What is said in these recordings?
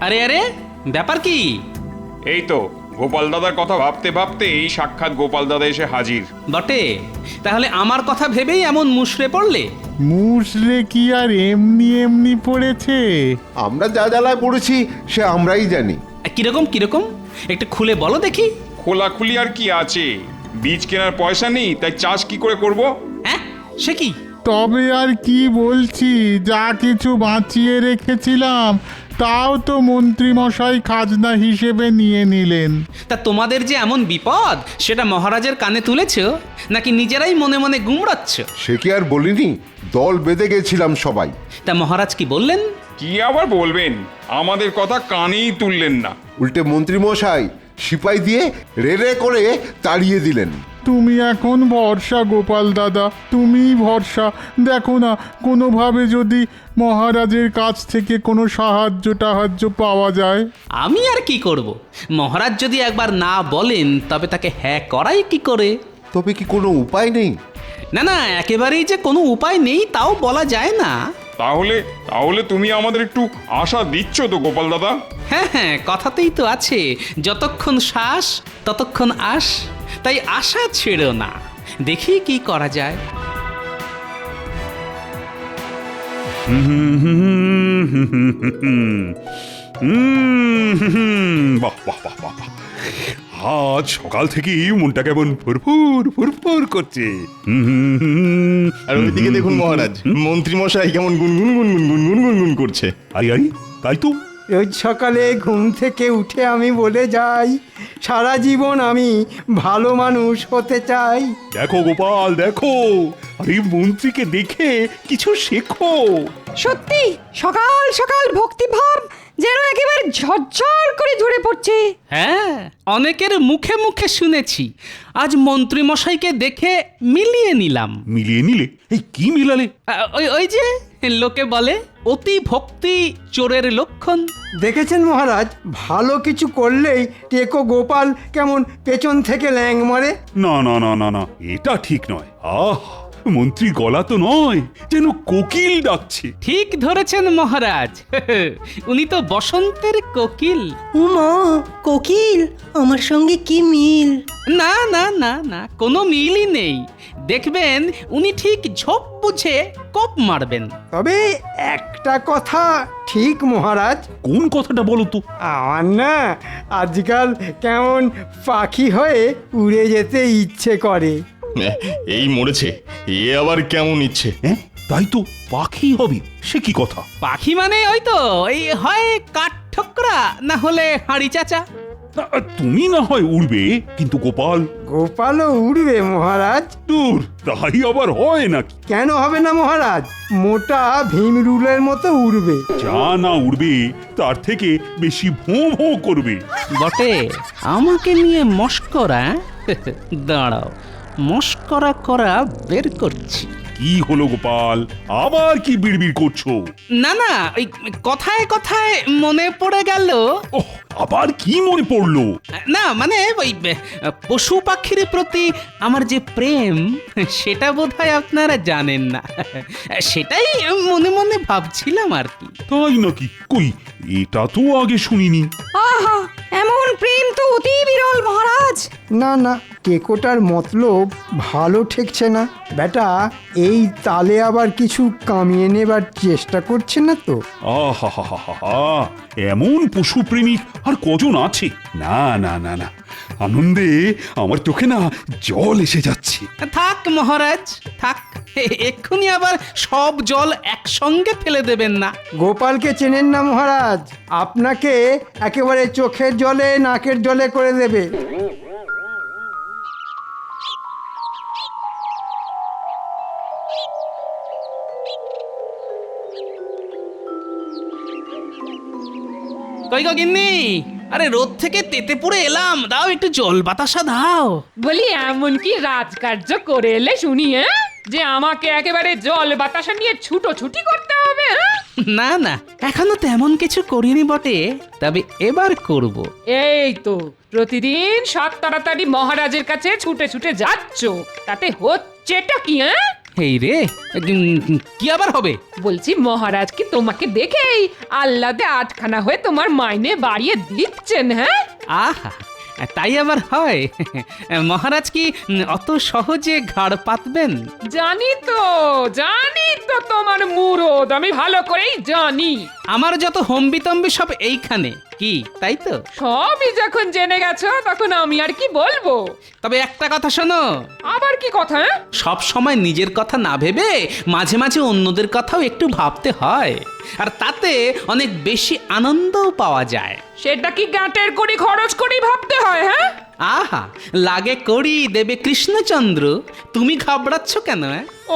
আরে আরে, ব্যাপার কি? এই তো গোপাল দাদার কথা ভাবতে ভাবতে এই সাক্ষাৎ গোপাল দাদা এসে হাজির। বটে, তাহলে আমার কথা ভেবেই এমন মুষড়ে পড়লে? মুসলে কি আর এমনি এমনি পড়েছে? আমরা যা জ্বালায় পড়েছি সে আমরাই জানি। কিরকম কিরকম একটু খুলে বলো দেখি। খোলাখুলি আর কি আছে, বীজ কেনার পয়সা নেই, তাই চাষ কি করে করব? হ্যাঁ, সে কি? তবে আর কি বলছি, যা কিছু বাঁচিয়ে রেখেছিলাম তাও তো মন্ত্রী মশাই খাজনা হিসেবে নিয়ে নিলেন। তা তোমাদের যে এমন বিপদ সেটা মহারাজের কানে তুলেছ, নাকি নিজেরাই মনে মনে গুমড়াচ্ছ? সে কি আর বলিনি, দল বেঁধে গেছিলাম সবাই। তা মহারাজ কি বললেন? কি আবার বলবেন, আমাদের কথা কানেই তুললেন না। উল্টে মন্ত্রী মশাই সিপাই দিয়ে রেড়ে করে তাড়িয়ে দিলেন। তুমি এখন ভরসা গোপাল দাদা, তুমিই ভরসা। দেখো না, কোনোভাবে যদি মহারাজের কাছ থেকে কোনো সাহায্য পাওয়া যায়। আমি আর কি করব? মহারাজ যদি একবার না বলেন তবে তাকে হ্যাঁ করাই কি করে? তবে কি কোনো উপায় নেই? না না, একেবারেই যে কোনো উপায় নেই তাও বলা যায় না। তাহলে তাহলে তুমি আমাদের একটু আশা দিচ্ছ তো গোপাল দাদা? হ্যাঁ হ্যাঁ, কথাতেই তো আছে, যতক্ষণ শ্বাস ততক্ষণ আশ। তাই আশা ছেড়ো না, দেখি কি করা যায়। বাহ বাহ বাহ বাহ বাহ। আজ সকাল থেকেই মনটা কেমন ফুরফুর ফুরফুর করছে। আর ওইদিকে দেখুন মহারাজ, মন্ত্রী মশাই কেমন গুনগুন গুনগুন গুনগুন গুনগুন করছে। আরে আরে, তাই তো। রোজ সকালে ঘুম থেকে উঠে আমি বলে যাই, সারা জীবন আমি ভালো মানুষ হতে চাই। দেখো গোপাল, দেখো, আরে মন্ত্রীকে দেখে কিছু শেখো। সত্যি সকাল সকাল ভক্তিভাব যেন একেবারে ঝরঝর করে ঝরে পড়ছে। হ্যাঁ, অনেকের মুখে মুখে শুনেছি, আজ মন্ত্রী মশাইকে দেখে মিলিয়ে নিলাম। মিলিয়ে নিলে? এই কি মিলালে? ওই ওই যে লোকে বলে অতি ভক্তি চোরের লক্ষণ। দেখেছেন মহারাজ, ভালো কিছু করলেই টেকো গোপাল কেমন পেছন থেকে ল্যাং মারে। না না না না না, এটা ঠিক নয়। আহ, মন্ত্রী গলা তো নয়, যেন কোকিল ডাকছে। ঠিক ধরেছেন মহারাজ, উনি তো বসন্তের কোকিল। উমা, কোকিল আমার সঙ্গে কি মিল? না না না না, কোনো মিলই নেই। দেখবেন উনি ঠিক ঝোপ বুঝে কোপ মারবেন। তবে একটা কথা ঠিক মহারাজ, কোন কথাটা বলো তো? আমার না আজকাল কেমন পাখি হয়ে উড়ে যেতে ইচ্ছে করে। এই মরেছে, এ আবার কেমন ইচ্ছে? হ্যাঁ, তাই তো, পাখি হবে, সে কি কথা? পাখি মানে ওই তো, এই হয় কাঠ ঠোকরা, না হলে হাঁড়ি চাচা। না, তুমি না হয় উড়বে, কিন্তু গোপাল? গোপালও উড়বে মহারাজ। দূর, তাই আবার হয় নাকি? কেন হবে না মহারাজ, মোটা ভীম রুলের মতো উড়বে। যা না উড়বে তার থেকে বেশি ভোঁ ভোঁ করবে। বটে, আমাকে নিয়ে মস্করা? দাঁড়াও, মস্করা করা বের করছি। কি হলো গোপাল, আবার কি বিড়বিড় করছো? না না, ওই কথায় কথায় মনে পড়ে গেল। ওহ, আবার কি মনে পড়লো? না মানে ওই পশু পাখির প্রতি আমার যে প্রেম, সেটা বোধহয় আপনারা জানেন না। সেটাই মনে মনে ভাবছিলাম আর কি। তাই নাকি? কই, এটা তো আগে শুনিনি। আহা, এমন প্রেম তো অতি বিরল মহারাজ। না না, টেকোটার মতলব ভালো ঠেকছে না। বেটা এই তালে আবার কিছু কামিয়ে নেবার চেষ্টা করছে না তো? আহা হা হা হা, এমন পশু প্রেমিক আর কজন আছে? না না না না, আনন্দে আমার চোখে না জল এসে যাচ্ছে। থাক মহারাজ থাক, এক্ষুনি আবার সব জল একসঙ্গে ফেলে দেবেন না। গোপালকে চেনেন না মহারাজ, আপনাকে একেবারে চোখের জলে নাকের জলে করে দেবে। কই গো গিন্নি, আরে রোদ থেকে তেতে পুড়ে এলাম, দাও একটু জল বাতাসা দাও। বলি এমন কি রাজকার্য করে এলে শুনি, যে আমাকে একেবারে জল বাতাসা নিয়ে ছুটোছুটি করতে হবে? না না, এখনো তেমন কিছু করিনি বটে, তবে এবার করব। এই তো প্রতিদিন সাত তাড়াতাড়ি মহারাজের কাছে ছুটে ছুটে যাচ্ছ, তাতে হচ্ছেটা কি? এই রে, কি আবার হবে? বলছি মহারাজ কি তোমাকে দেখেই আহ্লাদে আটখানা হয়ে তোমার মাইনে বাড়িয়ে দিচ্ছেন? হ্যাঁ, আহা, তাই আবার হয়? মহারাজ কি অত সহজে ঘাড় পাতবেন? জানি তো তোমার মুরদ আমি ভালো করেই জানি। আমার যত হম্বিতম্বি সব এইখানে, কি তাই তো? সবই যখন জেনে গেছো তখন আমি আর কি বলবো। তবে একটা কথা শোনো, আবার কি কথা? হ্যাঁ? সব সময় নিজের কথা না ভেবে মাঝে মাঝে অন্যদের কথাও একটু ভাবতে হয়, আর তাতে অনেক বেশি আনন্দও পাওয়া যায়। সেটা কি গাঁটের কড়ি খরচ করেই ভাবতে হয়? হ্যাঁ, আহা, লাগে করি দেবে কৃষ্ণচন্দ্র, তুমি ঘাবড়াচ্ছ কেন?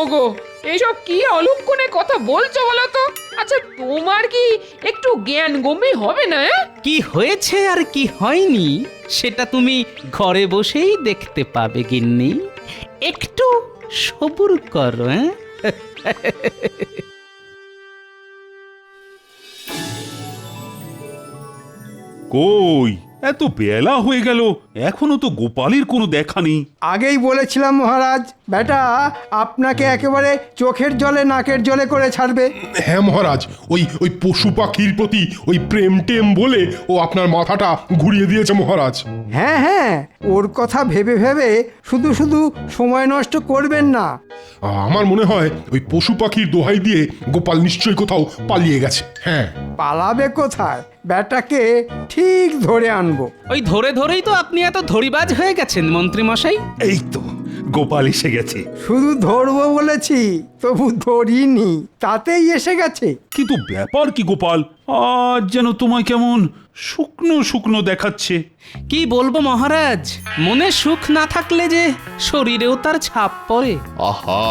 ওগো এইসব কি অলক্ষণে কথা বলছো বলো তো? আচ্ছা তোমার কি একটু জ্ঞান গম্যি হবে না? কি হয়েছে আর কি হয়নি সেটা তুমি ঘরে বসেই দেখতে পাবে গিন্নি, একটু সবুর করো। কই এত বেলা হয়ে গেল, এখনো তো গোপালের কোনো দেখা নেই। আগেই বলেছিলাম মহারাজ, বেটা আপনাকে একেবারে চোখের জলে নাকের জলে করে ছাড়বে। হ্যাঁ মহারাজ, ওই পশু পাখির প্রতি ওই প্রেম টেম বলে ও আপনার মাথাটা ঘুরিয়ে দিয়েছে মহারাজ। হ্যাঁ হ্যাঁ, ওর কথা ভেবে ভেবে শুধু শুধু সময় নষ্ট করবেন না। আমার মনে হয় ওই পশু পাখির দোহাই দিয়ে গোপাল নিশ্চয়ই কোথাও পালিয়ে গেছে। হ্যাঁ, পালাবে কোথায়? বেটাকে ঠিক ধরে আনবো। ওই ধরে ধরেই তো আপনি এত ধরিবাজ হয়ে গেছেন মন্ত্রী মশাই। এই তো গোপাল এসে গেছে। শুধু ধরবো বলেছি, তবু ধরিনি, তাতেই এসে গেছে। কিন্তু ব্যাপার কি গোপাল, আজ যেন তোমায় কেমন শুকনো শুকনো দেখাচ্ছে। কি বলবো মহারাজ, মনে সুখ না থাকলে যে শরীরেও তার ছাপ পড়ে। আহা,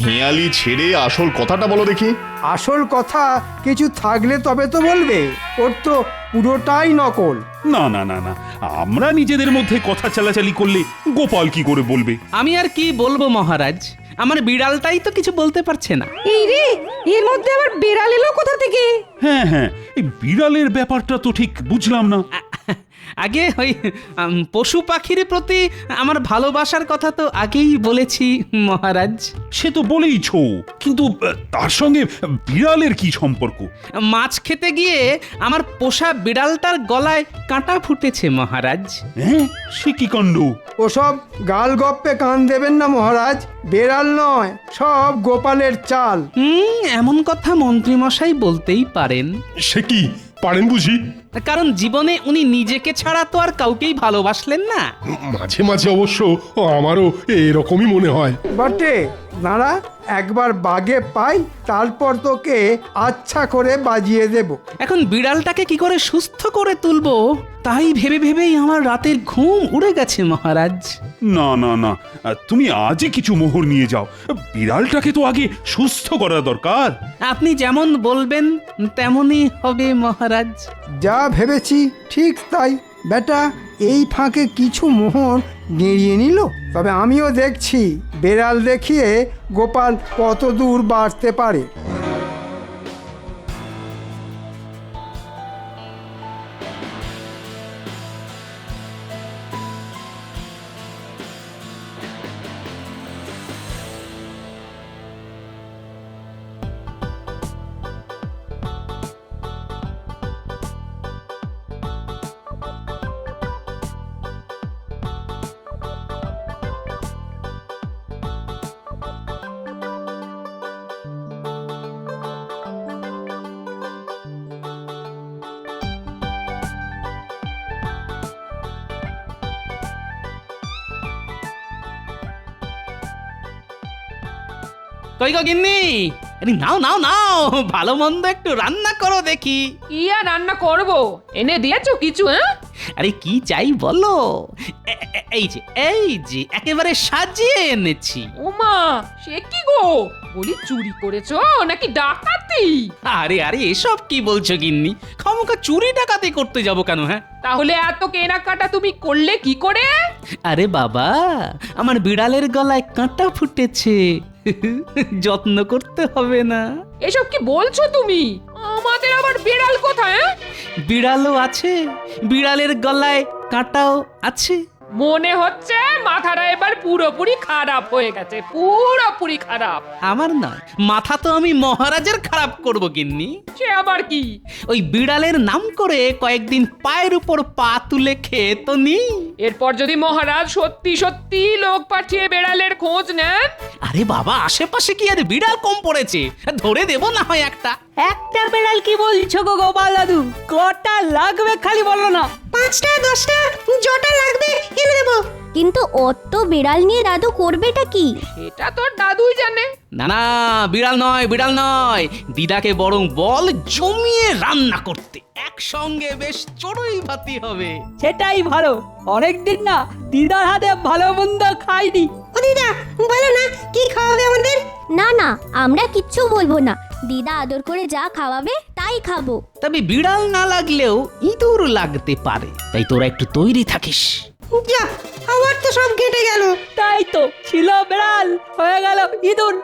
হেয়ালি ছেড়ে আসল কথাটা বলো দেখি। আসল কথা কিছু থাকলে তবে তো বলবে, ওর তো পুরোটাই নকল। না না না না, আমরা নিজেদের মধ্যে কথা চালাচালি করলে গোপাল কি করে বলবে? আমি আর কি বলবো মহারাজ, আমার বিড়ালটাই তো কিছু বলতে পারছে না। এই রে, এর মধ্যে আবার বেড়াল এলো কোথা থেকে? হ্যাঁ হ্যাঁ, এই বিড়ালের ব্যাপারটা তো ঠিক বুঝলাম না। আগে ওই পশু পাখির প্রতি আমার ভালোবাসার কথা তো আগেই বলেছি মহারাজ। সে তো বলেইছো, কিন্তু তার সঙ্গে বিড়ালের কি সম্পর্ক? মাছ খেতে গিয়ে আমার পোষা বিড়ালটার গলায় কাঁটা ফুটেছে মহারাজ। হ্যাঁ, সে কি কাণ্ড! ওসব গাল গপ্পে কান দেবেন না মহারাজ, বেড়াল নয়, সব গোপালের চাল। এমন কথা মন্ত্রী মশাই বলতেই পারেন। সে কি পারেন বুঝি? কারণ জীবনে উনি নিজেকে ছাড়া তো আর কাউকেই ভালোবাসলেন না। মাঝে মাঝে অবশ্য আমারও এরকমই মনে হয়। বটে, দাঁড়া, একবার বাগে পাই, তারপর তোকে আচ্ছা করে বাজিয়ে দেব। এখন বিড়ালটাকে কি করে সুস্থ করে তুলবো তাই ভেবে ভেবেই আমার রাতের ঘুম উড়ে গেছে মহারাজ। না না না, তুমি আজই কিছু মোহর নিয়ে যাও, বিড়ালটাকে তো আগে সুস্থ করা দরকার। আপনি যেমন বলবেন তেমনই হবে মহারাজ। যা ভেবেছি ঠিক তাই। বেটা এই ফাঁকে কিছু মোহর গেঁড়িয়ে নিল, তবে আমিও দেখছি বেড়াল দেখিয়ে গোপাল কত দূর বাড়তে পারে। কই গো গিন্নি, আরে নাও নাও নাও, ভালো মন্দ একটু রান্না করো দেখি। কি আর রান্না করবো? এনে দিয়েছো কিছু? হ্যাঁ, আরে কি চাই বলো, এই যে এই যে একেবারে সাজিয়ে এনেছি। ওমা, সে কি গো? বলি চুরি করেছো নাকি ডাকাতি? আরে আরে এসব কি বলছো গিন্নি, খামোখা চুরি ডাকাতি করতে যাব কেন? হ্যাঁ, তাহলে এত কেনাকাটা তুমি করলে কি করে? আরে বাবা, আমার বিড়ালের গলায় কাঁটা ফুটেছে, যত্ন করতে হবে না? এসব কি বলছো তুমি? আমাদের আবার বিড়াল কোথায়? বিড়ালও আছে, বিড়ালের গলায় কাঁটাও আছে। মনে হচ্ছে মাথাটা এবার পুরো পুরোপুরি খারাপ হয়ে গেছে, পুরোপুরি খারাপ। আমার নয়, মাথা তো আমি মহারাজের খারাপ করব গিন্নি। সে আবার কি? ওই বিড়ালের নাম করে কয়েকদিন পায়ের উপর পা তুলে খেয়ে তো নি। এরপর যদি মহারাজ সত্যি সত্যি লোক পাঠিয়ে বেড়ালের খোঁজ নেন, আরে বাবা, আশেপাশে কি আর বিড়াল কম পড়েছে? ধরে দেব না হয় একটা। একটা বেড়াল কি বলছো গো গোপাল দাদু? কটা লাগবে খালি বলো না। 5টা 10টা জটা লাগবে এনে দেবো। কিন্তু অত বিড়াল নিয়ে দাদু করবেটা কি? এটা তোর দাদুই জানে। না না, বিড়াল নয়, বিড়াল নয়, দিদাকে বরং বল জমিয়ে রান্না করতে, একসঙ্গে বেশ চড়ুই ভাতি হবে। সেটাই ভালো, অনেকদিন না দিদার হাতে ভালো মন্দ খাইনি। ও দিদা, বলো না কি খাওয়াবে আমাদের? না না, আমরা কিচ্ছু বলবো না, দিদা আদর করে যা খাওয়াবে তাই খাবো। তবে বিড়াল না লাগলেও ইঁদুর লাগতে পারে, তাই তোরা একটু তৈরি থাকিস। যা, আমার তো সব কেটে গেল। তাই তো, ছিল বেড়াল হয়ে গেল ইঁদুর।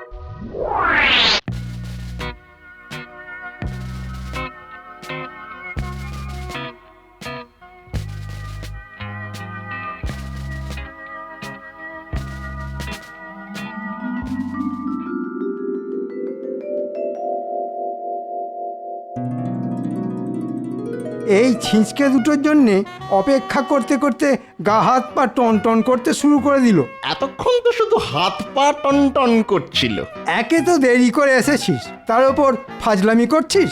এই ছিঁচকে দুটোর জন্যে অপেক্ষা করতে করতে গা হাত পা টন টন করতে শুরু করে দিল। এতক্ষণ তো শুধু হাত পা টন টন করছিল। একে তো দেরি করে এসেছিস, তার উপর ফাজলামি করছিস।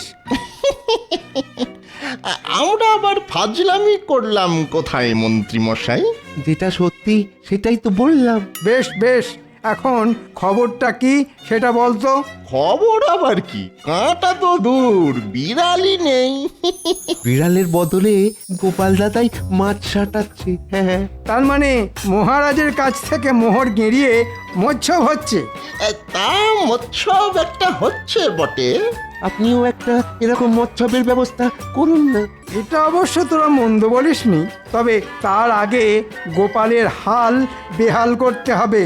আমরা আবার ফাজলামি করলাম কোথায় মন্ত্রী মশাই? যেটা সত্যি সেটাই তো বললাম। বেশ বেশ, এখন খবরটা কি সেটা বলতো। খবর আবার কি, কাঁটা তো দূর, বিড়ালই নেই। বিড়ালের বদলে গোপাল দাদাই মাছ সাঁটাচ্ছে। হ্যাঁ, তার মানে মহারাজের কাছ থেকে মোহর গেঁড়িয়ে মোচ্ছব হচ্ছে। তা মৎসব একটা হচ্ছে বটে। আপনিও একটা এরকম মৎসবের ব্যবস্থা করুন না। এটা অবশ্য তোরা মন্দ বলিসনি, তবে তার আগে গোপালের হাল বেহাল করতে হবে।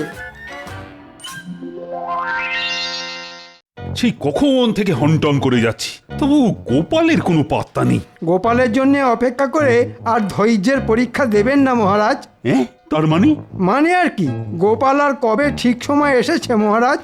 সেই কখন থেকে হনটন করে যাচ্ছি, তবু গোপালের কোনো পাত্তা নেই। গোপালের জন্য অপেক্ষা করে আর ধৈর্যের পরীক্ষা দেবেন না মহারাজ। হ্যাঁ, তার মানে? মানে আর কি, গোপাল আর কবে ঠিক সময় এসেছে মহারাজ?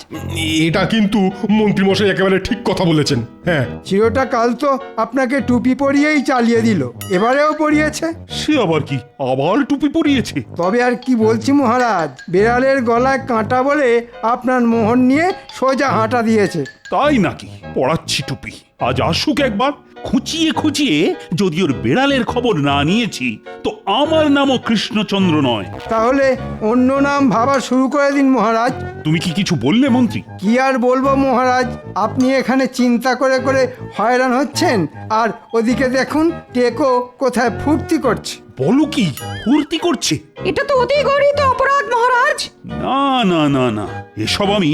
এটা কিন্তু মন্ত্রীমশাই একেবারে ঠিক কথা বলেছেন। হ্যাঁ, চিরটা কাল তো আপনাকে টুপি পরিয়েই চালিয়ে দিল, এবারেও পরিয়েছে। সে আবার কি, আবার টুপি পরিয়েছে? তবে আর কি বলছি মহারাজ, বেড়ালের গলায় কাঁটা বলে আপনার মোহর নিয়ে সোজা হাঁটা দিয়েছে। তাই নাকি? পড়াচ্ছি টুপি, আজ আসুক একবার। খুঁচিয়ে খুঁচিয়ে যদি ওর বেড়ালের খবর না নিয়েছি, তো আমার নামও কৃষ্ণচন্দ্র নয়। তাহলে অন্য নাম ভাবা শুরু করে দিন মহারাজ। তুমি কি কিছু বললে মন্ত্রী? কি আর বলবো মহারাজ, আপনি এখানে চিন্তা করে করে হয়রান হচ্ছেন, আর ওদিকে দেখুন টেকো কোথায় ফুর্তি করছে। বলো কি, ফুর্তি করছে? এটা তো অতি গরিত অপরাধ মহারাজ। না না না না, এসব আমি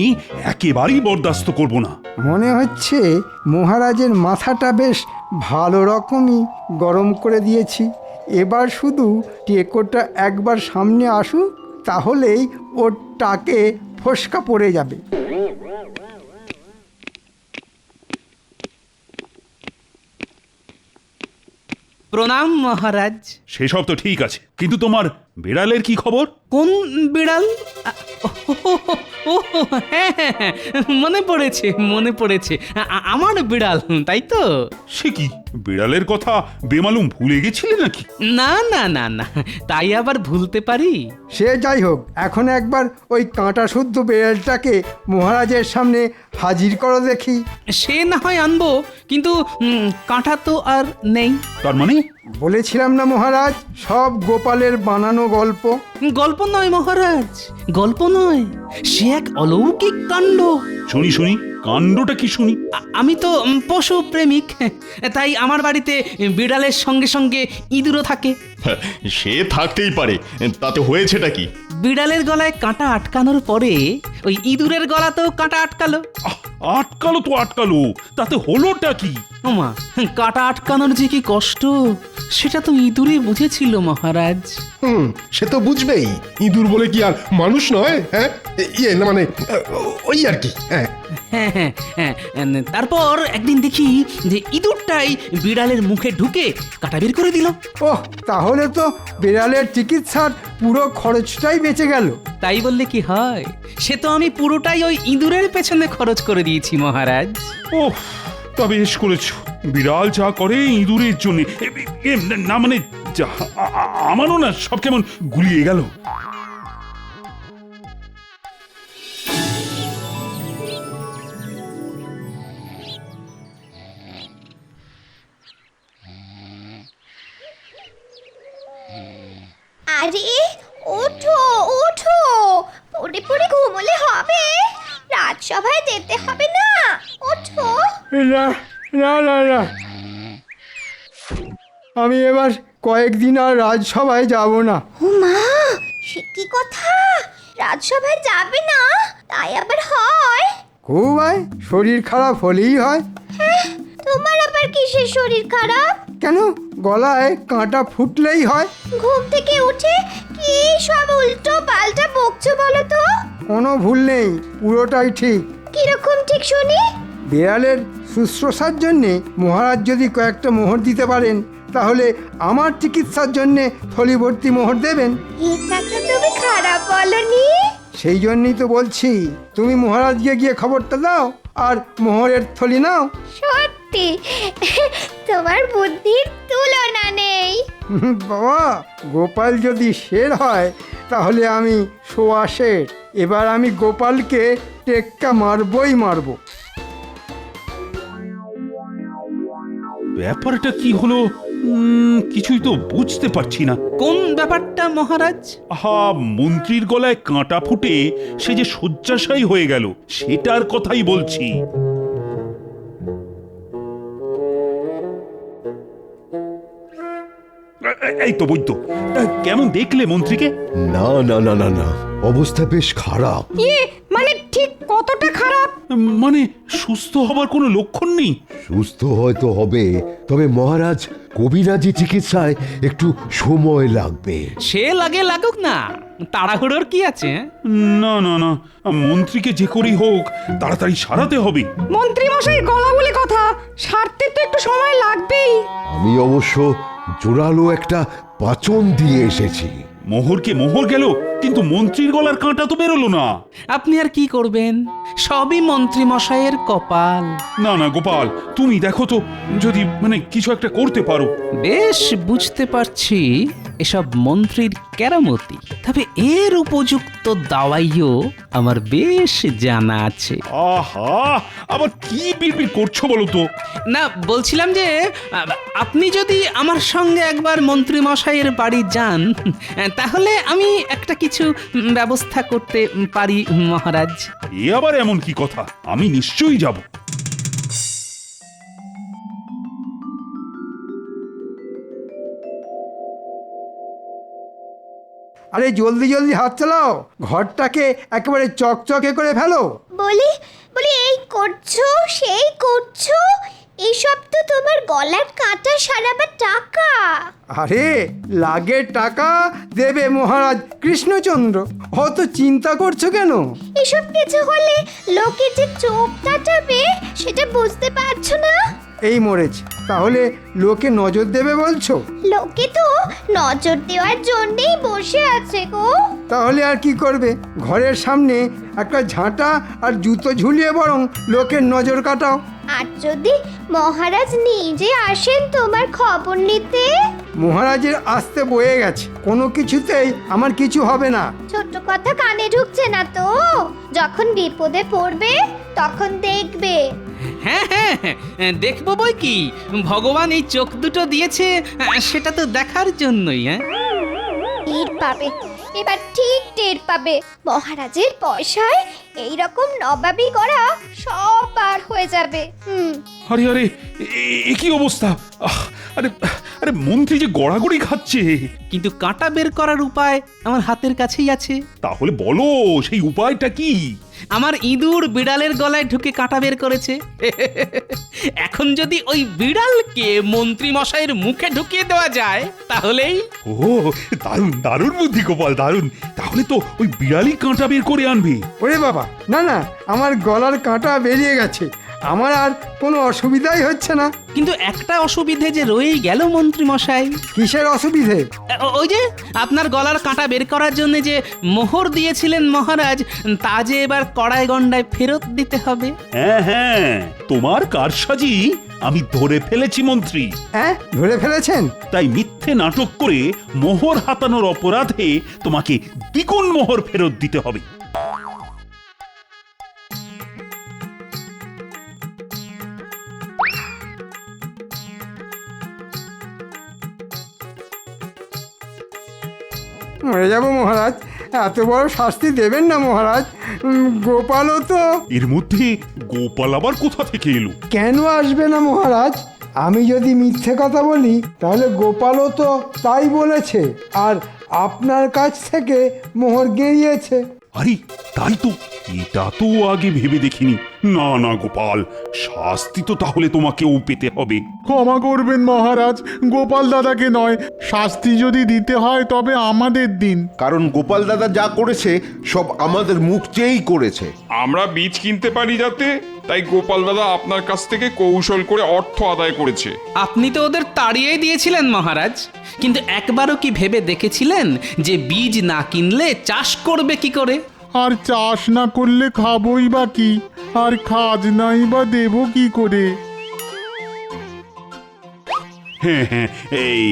একেবারেই বরদাস্ত করব না। মনে হচ্ছে মহারাজের মাথাটা বেশ ভালো রকমই গরম করে দিয়েছি। এবার শুধু টেকোটা একবার সামনে আসুক, তাহলেই ওর টাকে ফসকা পড়ে যাবে। প্রণাম মহারাজ। সেসব তো ঠিক আছে, কিন্তু তোমার বিড়ালের কি খবর? কোন বিড়াল? ও হ্যাঁ হ্যাঁ হ্যাঁ, মনে পড়েছে মনে পড়েছে, আমার বিড়াল, তাই তো? সে কি, বিড়ালের কথা বেমালুম ভুলে গেছিলে নাকি? না না না না, তাই আবার ভুলতে পারি? সে যাই হোক, এখন একবার ওই কাঁটা শুদ্ধ বেড়ালটাকে মহারাজের সামনে হাজির করো দেখি। সে না হয় আনবো, কিন্তু কাঁটা তো আর নেই। তার মানে? বলেছিলাম না মহারাজ, সব গোপালের বানানো গল্প। গল্প নয় মহারাজ, গল্প নয়, সে এক অলৌকিক কাণ্ড। শুনি শুনি, কাণ্ডটা কি শুনি? আমি তো পশু প্রেমিক, তাই আমার বাড়িতে বিড়ালের সঙ্গে সঙ্গে ইঁদুরও থাকে। সে থাকতেই পারে, তাতে হয়েছেটা কি? বিড়ালের গলায় কাঁটা আটকানোর পরে ওই ইঁদুরের গলাতেও কাঁটা আটকালো। আটকালো তো আটকালো, তাতে হলোটা কি? ওমা, কাটা আটকানোর যে কি কষ্ট সেটা তো ইঁদুরই বুঝেছিল মহারাজ। সে তো বুঝবেই, ইঁদুর বলে কি আর মানুষ নয়? হ্যাঁ, ইয়ে না মানে ওই আর কি। হ্যাঁ, হ্যাঁ হ্যাঁ হ্যাঁ, তারপর একদিন দেখি যে ইঁদুরটাই বিড়ালের মুখে ঢুকে কাটা বের করে দিল। ওহ, তাহলে তো বিড়ালের চিকিৎসার পুরো খরচটাই বেঁচে গেল। তাই বললে কি হয়, সে তো আমি পুরোটাই ওই ইঁদুরের পেছনে খরচ করে দিয়েছি মহারাজ। ও তা বেশ করেছো। বিড়াল যা করে ইঁদুরের জন্য, না মানে আমারও না সব কেমন গুলিয়ে গেল। আরে ওঠো ওঠো, পড়ে পড়ে ঘুমোলে হবে, রাজসভায় যেতে হবে না, ওঠো। না না না না, আমি এবার কয়েকদিন আর রাজসভায় যাব না। ও মা, সে কি কথা, রাজসভায় যাবে না? তাই আবার হয়? খুব হয়, শরীর খারাপ হলেই হয়। হ্যাঁ, তোমার আবার কিসের শরীর খারাপ? কেন, গলায় কাঁটা ফুটলেই হয়। ঘুম থেকে উঠে কি সব উল্টো পাল্টা বকছো বলো তো? কোনো ভুল নেই, পুরোটাই ঠিক। কিরকম ঠিক শুনি? বিড়ালের শুশ্রূষার জন্যে মহারাজ যদি কয়েকটা মোহর দিতে পারেন, তাহলে আমার চিকিৎসার জন্যে থলি ভর্তি মোহর দেবেন। এটা তো তুমি খারাপ বলনি। সেই জন্যই তো বলছি, তুমি মহারাজকে গিয়ে খবরটা দাও আর মোহরের থলি নাও। সত্যি তোমার বুদ্ধির তুলনা নেই। বাবা, গোপাল যদি শের হয় তাহলে আমি সোয়া শের। এবার আমি গোপালকে টেক্কা মারবই মারবো। ব্যাপারটা কি হলো কিছুই তো বুঝতে পারছি না। কোন ব্যাপারটা মহারাজ? আহা, মন্ত্রীর গলায় কাঁটা ফুটে সে যে শয্যাশায়ী হয়ে গেল, সেটার কথাই বলছি। এই তো বৈদ্য, কেমন দেখলে মন্ত্রীকে? না না না না না, অবস্থা বেশ খারাপ। মানে ঠিক কতটা খারাপ? মানে সুস্থ হবার কোনো লক্ষণ নেই। সুস্থ হয়তো হবে, তবে মহারাজ কবিরাজি চিকিৎসায় একটু সময় লাগবে। সে লাগে লাগুক না, তাড়াহুড়োর কি আছে? না না না, মন্ত্রীকে যে করেই হোক তাড়াতাড়ি সারাতে হবে। মন্ত্রী মশাই গলা বলে কথা, সারতে তো একটু সময় লাগবেই। আমি অবশ্য জোরালো একটা পাচন দিয়ে এসেছি। মোহরকে মোহর গেল, কিন্তু মন্ত্রীর গলার কাঁটা তো বেরোলো না। আপনি আর কি করবেন, সবই মন্ত্রী মশাইয়ের কপাল। না না গোপাল, তুমি দেখো তো, যদি মানে কিছু একটা করতে পারো। বেশ বুঝতে পারছি এসব মন্ত্রীর কেরামতি, তবে এর উপযুক্ত দাওয়াইও আমার বেশ জানা আছে। আহা, আবার কি বিড়বিড় করছো বলো তো? না, বলছিলাম যে আপনি যদি আমার সঙ্গে একবার মন্ত্রী মশাইয়ের বাড়ি যান, তাহলে আমি একটা কিছু ব্যবস্থা করতে পারি মহারাজ। এ আবার এমন কি কথা, আমি নিশ্চয়ই যাব। আরে জলদি জলদি হাত চালাও, ঘরটাকে একেবারে চকচকে করে ফেলো। বলি বলি, এই করছো সেই করছো, এসব তো তোমার গলার কাঁটা সারাবার টাকা। আরে লাগে টাকা দেবে মহারাজ কৃষ্ণচন্দ্র, অত চিন্তা করছো কেন? এসব কিছু হলে লোকে যে চোখ কাটাবে সেটা বুঝতে পারছো না? এই মরেছে, তাহলে লোকে নজর দেবে বলছো? লোকে তো নজর দেওয়ার জন্যই বসে আছে গো। তাহলে আর কি করবে, ঘরের সামনে একটা ঝাঁটা আর জুতো ঝুলিয়ে বরং লোকের নজর কাটাও। আর যদি মহারাজ নিজে আসেন তোমার খবর নিতে? মহারাজের আসতে বয়ে গেছে, কোনো কিছুতেই আমার কিছু হবে না। ছোট্ট কথা কানে ঢুকছে না তো? যখন বিপদে পড়বে তখন দেখবে। হ্যাঁ হ্যাঁ হ্যাঁ, দেখবো বই কি, ভগবান এই চোখ দুটো দিয়েছে সেটা তো দেখার জন্যই। হ্যাঁ, টের পাবে, এবার ঠিক টের পাবে। মহারাজের পয়সায় এইরকম নবাবি করা সব পার হয়ে যাবে। আরে আরে, এ কি অবস্থা? আরে আরে মন্ত্রী যে গড়াগড়ি খাচ্ছে। কিন্তু কাঁটা বের করার উপায় আমার হাতের কাছেই আছে। তাহলে বলো সেই উপায়টা কি? আমার ইঁদুর বিড়ালের গলায় ঢুকে কাঁটা বের করেছে। এখন যদি ওই বিড়ালকে মন্ত্রী মশাইয়ের মুখে ঢুকিয়ে দেওয়া যায় তাহলেই। ও দারুণ দারুণ বুদ্ধি গোপাল, দারুণ। তাহলে তো ওই বিড়ালই কাঁটা বের করে আনবে। ওরে বাবা, না না, আমার গলার কাঁটা বেরিয়ে গেছে, আমার আর কোনো অসুবিধাই হচ্ছে না। কিন্তু একটা অসুবিধে যে রয়েই গেল মন্ত্রী মশাই। কিসের অসুবিধে? ওই যে আপনার গলার কাঁটা বের করার জন্য যে মোহর দিয়েছিলেন মহারাজ, তা যে এবার কড়াই গন্ডায় ফেরত দিতে হবে। হ্যাঁ হ্যাঁ, তোমার কারসাজি আমি ধরে ফেলেছি মন্ত্রী। হ্যাঁ, ধরে ফেলেছেন? তাই মিথ্যে নাটক করে মোহর হাতানোর অপরাধে তোমাকে দ্বিগুণ মোহর ফেরত দিতে হবে। মরে যাব মহারাজ, এত বড় শাস্তি দেবেন না মহারাজ। গোপালও তো। এর মধ্যে গোপাল আবার কোথা থেকে এলো? কেন আসবে না মহারাজ? আমি যদি মিথ্যে কথা বলি তাহলে গোপালও তো তাই বলেছে, আর আপনার কাছ থেকে মোহর গেড়িয়েছে। আরে তাই তো, এটা তো আগে ভেবে দেখিনি। না না গোপাল, শাস্তি তো তাহলে তোমাকেও পেতে হবে। ক্ষমা করবেন মহারাজ, গোপাল দাদাকে নয়, শাস্তি যদি দিতে হয় তবে আমাদের দিন। কারণ গোপাল দাদা যা করেছে সব আমাদের মুখ চেয়েই করেছে। আমরা বীজ কিনতে পারি যাতে, তাই গোপাল দাদা আপনার কাছ থেকে কৌশল করে অর্থ আদায় করেছে। আপনি তো ওদের তাড়িয়েই দিয়েছিলেন মহারাজ, কিন্তু একবারও কি ভেবে দেখেছিলেন যে বীজ না কিনলে চাষ করবে কি করে? আর চাষ না করলে খাবই বা কি, আর খাজনাই বা দেব কি করে? হ্যাঁ হ্যাঁ,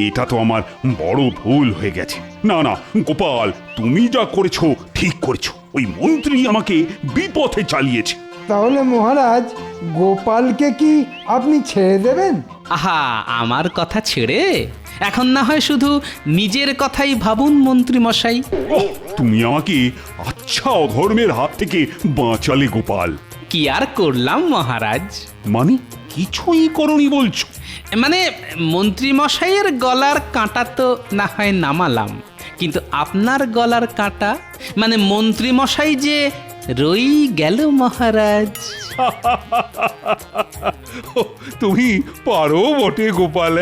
এটা তো আমার বড় ভুল হয়ে গেছে। না না গোপাল, তুমি যা করেছো ঠিক করেছো। ওই মন্ত্রী আমাকে বিপথে চালিয়েছে। তাহলে মহারাজ, গোপালকে কি আপনি ছেড়ে দেবেন? আহা, আমার কথা ছেড়ে এখন না হয় শুধু নিজের কথাই ভাবুন মন্ত্রী মশাই। ওহ, তুমি আমাকে আচ্ছা অধর্মের হাত থেকে বাঁচালে গোপাল। কি আর করলাম মহারাজ? মানে কিছুই করনি বলছো? মানে মন্ত্রী মশাইয়ের গলার কাঁটা তো না হয় নামালাম, কিন্তু আপনার গলার কাঁটা মানে মন্ত্রী মশাই যে রই গেল মহারাজ। তুমি পারো বটে গোপাল।